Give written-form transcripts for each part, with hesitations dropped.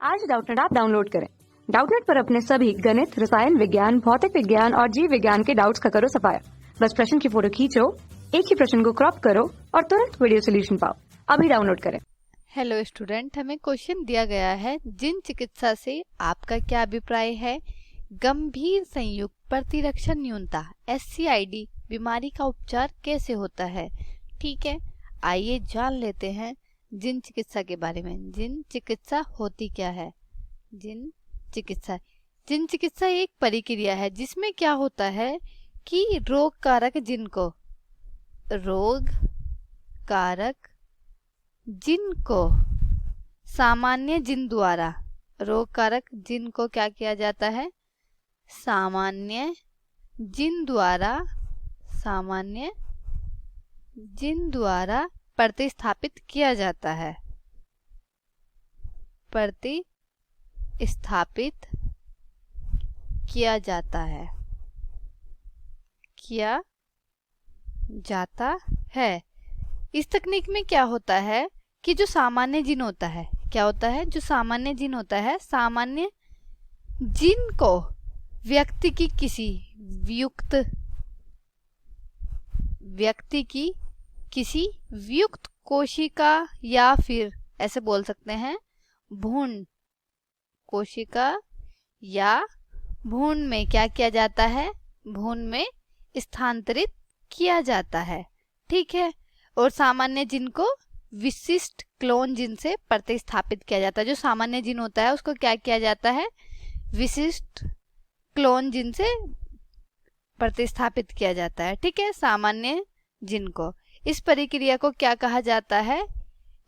आज Doubtnut app download करें। Doubtnut पर अपने सभी गणित, रसायन विज्ञान, भौतिक विज्ञान और जीव विज्ञान के डाउट्स का करो सफाया। बस प्रश्न की फोटो खींचो, एक ही प्रश्न को क्रॉप करो और तुरंत वीडियो सोल्यूशन पाओ। अभी डाउनलोड करें। हेलो स्टूडेंट, हमें क्वेश्चन दिया गया है, जिन चिकित्सा से आपका क्या अभिप्राय है? गंभीर संयुक्त प्रतिरक्षा न्यूनता SCID बीमारी का उपचार कैसे होता है? ठीक है, आइए जान लेते हैं जिन चिकित्सा के बारे में। जिन चिकित्सा होती क्या है? जिन चिकित्सा एक प्रक्रिया है जिसमें क्या होता है कि रोग कारक जिनको सामान्य जिन द्वारा रोग कारक जिन को क्या किया जाता है? सामान्य जिन द्वारा प्रतिस्थापित किया जाता है। इस तकनीक में क्या होता है कि जो सामान्य जिन होता है, जो सामान्य जिन होता है, सामान्य जिन को व्यक्ति की किसी वियुक्त कोशिका या फिर ऐसे बोल सकते हैं भ्रूण कोशिका या भ्रूण में क्या किया जाता है? भ्रूण में स्थानांतरित किया जाता है। ठीक है, और सामान्य जिन को विशिष्ट क्लोन जिन से प्रतिस्थापित किया जाता है। जो सामान्य जिन होता है उसको क्या किया जाता है? विशिष्ट क्लोन जिन से प्रतिस्थापित किया जाता है। ठीक है, सामान्य जिन को। इस प्रक्रिया को क्या कहा जाता है?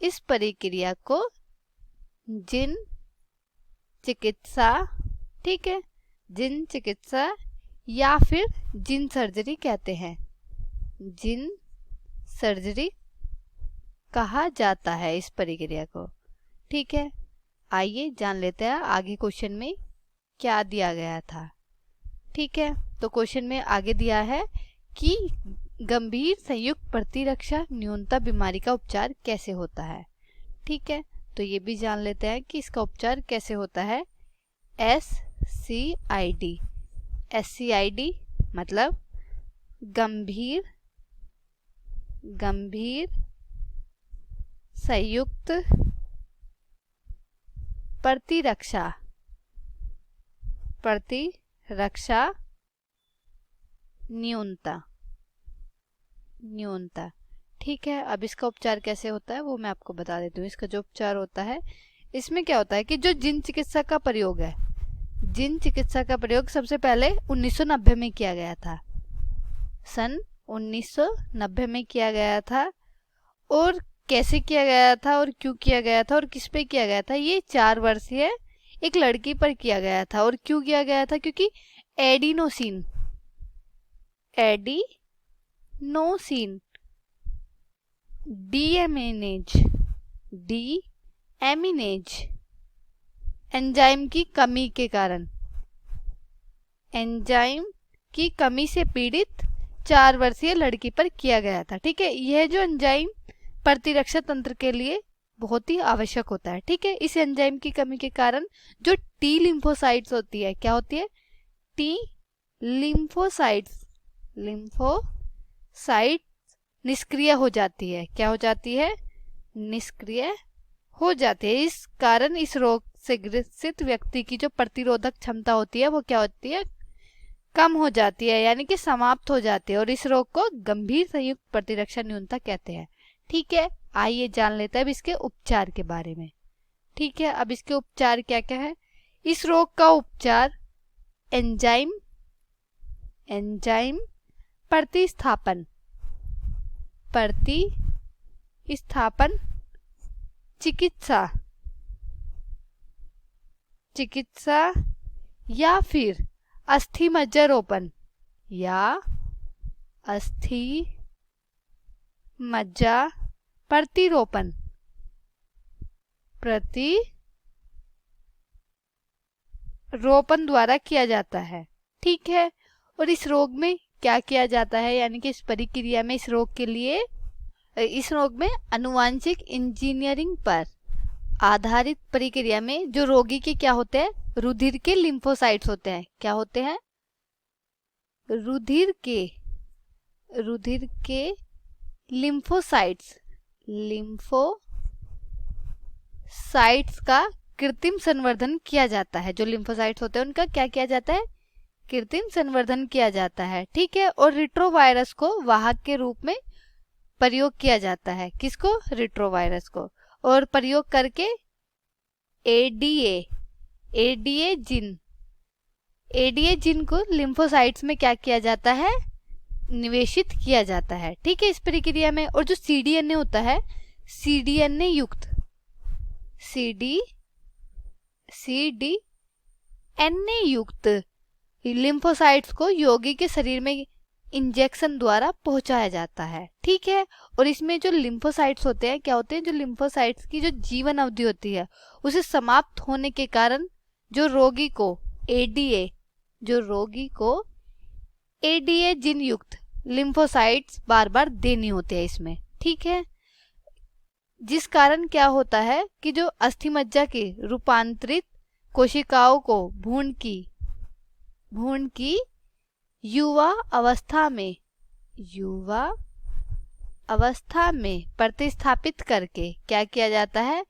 इस प्रक्रिया को जिन चिकित्सा, ठीक है, जिन चिकित्सा या फिर जिन सर्जरी कहते हैं। जिन सर्जरी कहा जाता है इस प्रक्रिया को। ठीक है, आइए जान लेते हैं आगे क्वेश्चन में क्या दिया गया था। ठीक है, तो क्वेश्चन में आगे दिया है कि गंभीर संयुक्त प्रतिरक्षा न्यूनता बीमारी का उपचार कैसे होता है। ठीक है, तो ये भी जान लेते हैं कि इसका उपचार कैसे होता है। SCID मतलब गंभीर संयुक्त प्रतिरक्षा न्यूनता। ठीक है, अब इसका उपचार कैसे होता है वो मैं आपको बता देती हूँ। इसका जो उपचार होता है, इसमें क्या होता है कि जो जिन चिकित्सा का प्रयोग है, जिन चिकित्सा का प्रयोग सबसे पहले 1990 में किया गया था। सन 1990 में किया गया था। और कैसे किया गया था और क्यों किया गया था और किस पे किया गया था? ये 4 वर्षीय एक लड़की पर किया गया था। और क्यों किया गया था? क्योंकि एडिनोसिन डीएमिनेज एंजाइम की कमी से पीड़ित 4 वर्षीय लड़की पर किया गया था। ठीक है, यह जो एंजाइम प्रतिरक्षा तंत्र के लिए बहुत ही आवश्यक होता है। ठीक है, इस एंजाइम की कमी के कारण जो टी लिम्फोसाइट्स होती है, क्या होती है? टी लिम्फोसाइट्स निष्क्रिय हो जाती है। क्या हो जाती है? निष्क्रिय हो जाती है। इस कारण इस रोग से ग्रसित व्यक्ति की जो प्रतिरोधक क्षमता होती है वो क्या होती है? कम हो जाती है, यानी कि समाप्त हो जाती है। और इस रोग को गंभीर संयुक्त प्रतिरक्षा न्यूनता कहते हैं। ठीक है, आइए जान लेते हैं अब इसके उपचार के बारे में। ठीक है, अब इसके उपचार क्या क्या है? इस रोग का उपचार एंजाइम प्रतिस्थापन चिकित्सा या फिर अस्थि मज्जा प्रतिरोपण द्वारा किया जाता है। ठीक है, और इस रोग में क्या किया जाता है, यानी कि इस प्रक्रिया में इस रोग में आनुवांशिक इंजीनियरिंग पर आधारित प्रक्रिया में जो रोगी के क्या होते हैं, रुधिर के लिम्फोसाइट्स होते हैं। क्या होते हैं? रुधिर के लिम्फोसाइट्स का कृत्रिम संवर्धन किया जाता है। जो लिम्फोसाइट्स होते हैं उनका क्या किया जाता है? कृत्रिम संवर्धन किया जाता है। ठीक है। और रिट्रोवायरस को वाहक के रूप में प्रयोग किया जाता है। किसको? रिट्रोवायरस को। और प्रयोग करके एडीए जिन को लिम्फोसाइट्स में क्या किया जाता है? निवेशित किया जाता है। ठीक है, इस प्रक्रिया में। और जो सीडीएनए होता है, सीडीएनए युक्त लिम्फोसाइट्स को रोगी के शरीर में इंजेक्शन द्वारा पहुंचाया जाता है। ठीक है। और इसमें जो लिम्फोसाइट्स होते हैं, क्या होते हैं? जो लिम्फोसाइट्स की जो जीवन अवधि होती है उसे समाप्त होने के कारण जो रोगी को एडीए जिन युक्त लिम्फोसाइट्स बार बार देनी होती है इसमें। ठीक है। जिस कारण क्या होता है कि जो अस्थिमज्जा के रूपांतरित कोशिकाओं को भ्रूण की युवा अवस्था में प्रतिस्थापित करके क्या किया जाता है?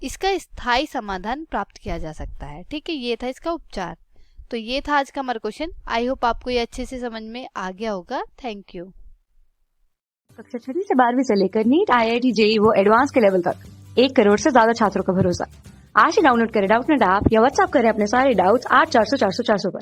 इसका स्थायी समाधान प्राप्त किया जा सकता है। ठीक है, ये था इसका उपचार। तो ये था आज का हमारा क्वेश्चन। आई होप आपको ये अच्छे से समझ में आ गया होगा। Thank you. कक्षा 6 से 12वीं से लेकर नीट, IIT, JEE वो एडवांस के लेवल तक 1 करोड़ से ज्यादा छात्रों का भरोसा। आज ही डाउनलोड करें डाउटनेट ऐप या व्हाट्सएप करें अपने सारे डाउट्स 8400 400 400 पर।